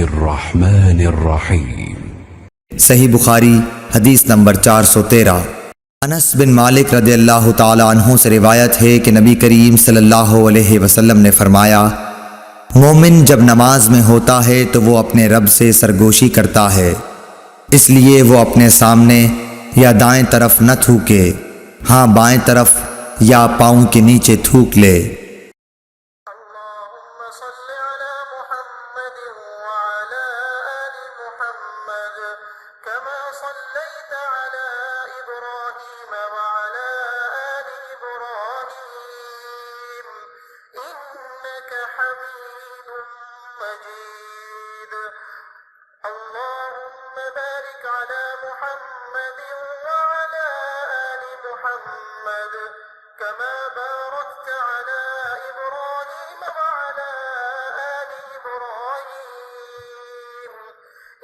الرحمن الرحیم۔ صحیح بخاری حدیث نمبر 413۔ انس بن مالک رضی اللہ تعالی عنہ سے روایت ہے کہ نبی کریم صلی اللہ علیہ وسلم نے فرمایا، مومن جب نماز میں ہوتا ہے تو وہ اپنے رب سے سرگوشی کرتا ہے، اس لیے وہ اپنے سامنے یا دائیں طرف نہ تھوکے، ہاں بائیں طرف یا پاؤں کے نیچے تھوک لے۔ اللهم صل على محمد وعلى آل محمد كما صليت على إبراهيم وعلى آل إبراهيم إنك حميد مجيد اللهم بارك على محمد وعلى آل محمد كما باركت على إبراهيم وعلى آل إبراهيم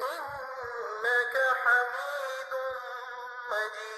إنك حميد مجيد۔